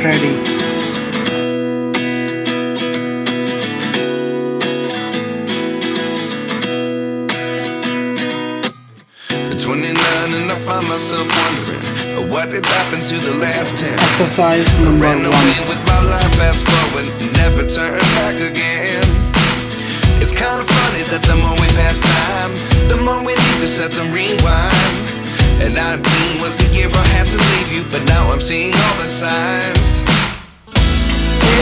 ready. At 29 and I find myself wondering what did happen to the last 10. Exercise I number ran 1. away with my life, fast forward, never turn back again. It's kind of funny that the more we pass time, the more we need to set them rewind. And 19 was the year I had to leave you, but now I'm seeing all the signs.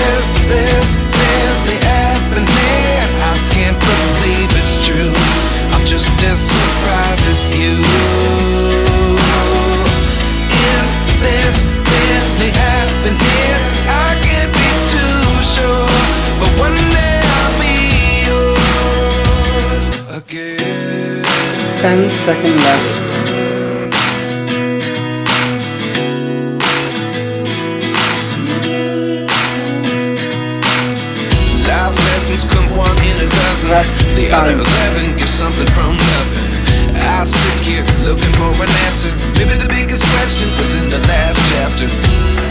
Is this really happening? I can't believe it's true. I'm just as surprised as you. Is this really happening? I can't be too sure, but one day I'll be yours again. 10 seconds left. Life lessons come one in a dozen. The other 11 get something from nothing. I sit here looking for an answer. Maybe the biggest question was in the last chapter.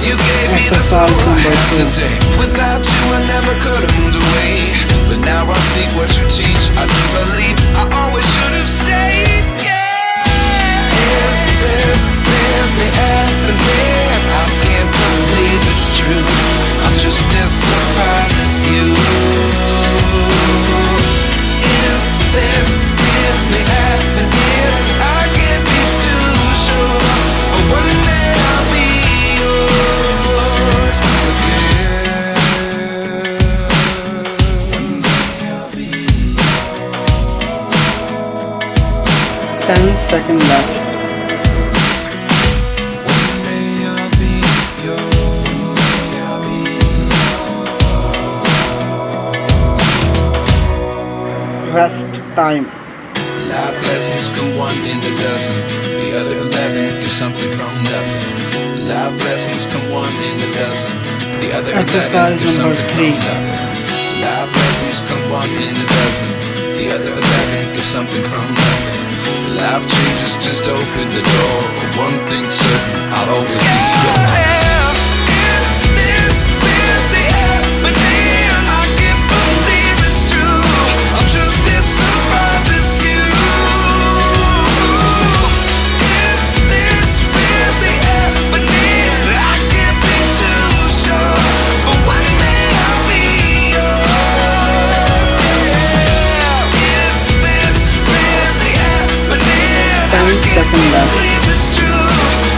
You gave me the soul I have today. Without you I never could have moved away. But now I see what you teach. I do believe I always should have stayed. Yeah. Is this really happening? I can't believe it's true. I'm just as surprised as you. Is this really happening? I can't be too sure, but one day I'll be yours again. One day I'll be yours. 10 seconds left. One day I'll be yours. Rest time. Life lessons come one in a dozen. The other 11 get something from nothing. Life lessons come one in a dozen. The other 11 get something from nothing. Life lessons come one in a dozen. The other 11 get something from nothing. Life changes just open the door. One thing's certain, I'll always be yours. Is this really happening? I can't believe it's true. I'm just as surprised as you. Is this really happening? I can't be too sure, but one day I'll be yours. Yeah. Is this really happening? 10 seconds left. Believe it's true.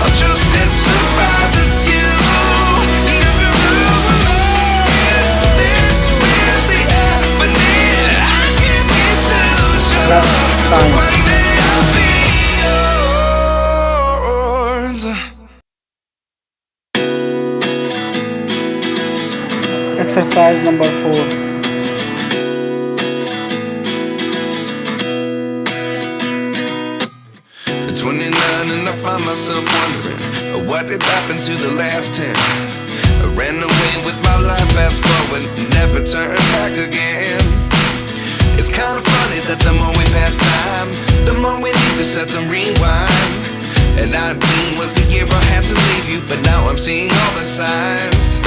I'm just as surprised as you. Is this really happening? I can't be too sure. Rest time. One day I'll be yours. Exercise number 4. At 29 and I find myself wondering what did happen to the last 10. I ran away with my life, fast forward, never turn back again. It's kind of funny that the more we pass time, the more we need to set them rewind. And 19 was the year I had to leave you, but now I'm seeing all the signs.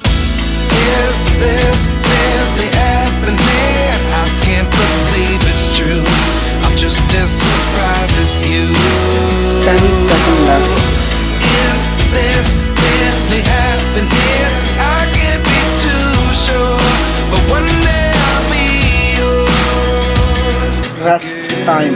Is this really happening? I can't believe it's true. I'm just as surprised as you. 10 seconds left. Is this really happening? I can't be too sure, but one day I'll be yours. Rest time.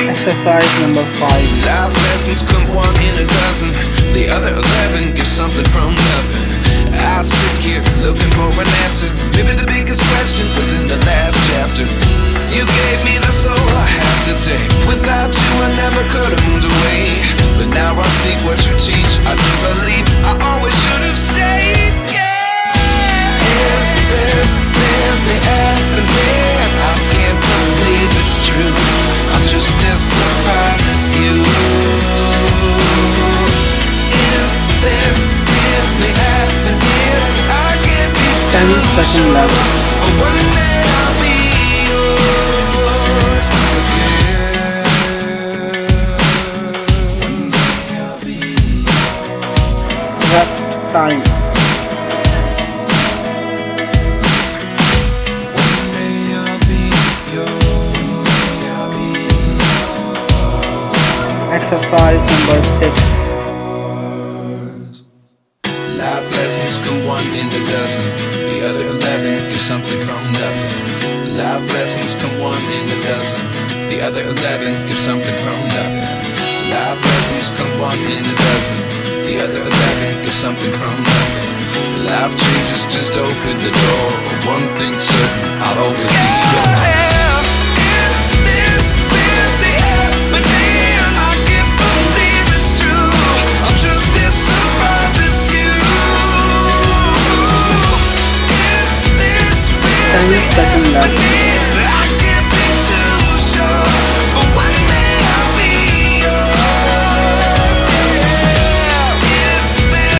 Exercise number 5. Life lessons come one in a dozen. The other 11 get something from nothing. I sit here looking for an answer. Maybe the biggest question was in the last chapter. You gave me the soul I have today. Without you I never could have moved away. But now I see what you teach. I do believe I always should have stayed. Yeah. Is this really happening? I can't believe it's true. I'm just as surprised as you. Is this really happening? I can't be 10 seconds left. but one day I'll be yours. Time. Exercise number 6. Life lessons come one in a dozen. The other 11 get something from nothing. Life lessons come one in a dozen. The other 11 get something from nothing. Life lessons come one in a dozen. The other 11 get something from nothing. Life changes just open the door. One thing's certain, I'll always be yours. Is this really happening? I can't believe it's true. I'm just as surprised as you. Is this 10 really seconds left. happening?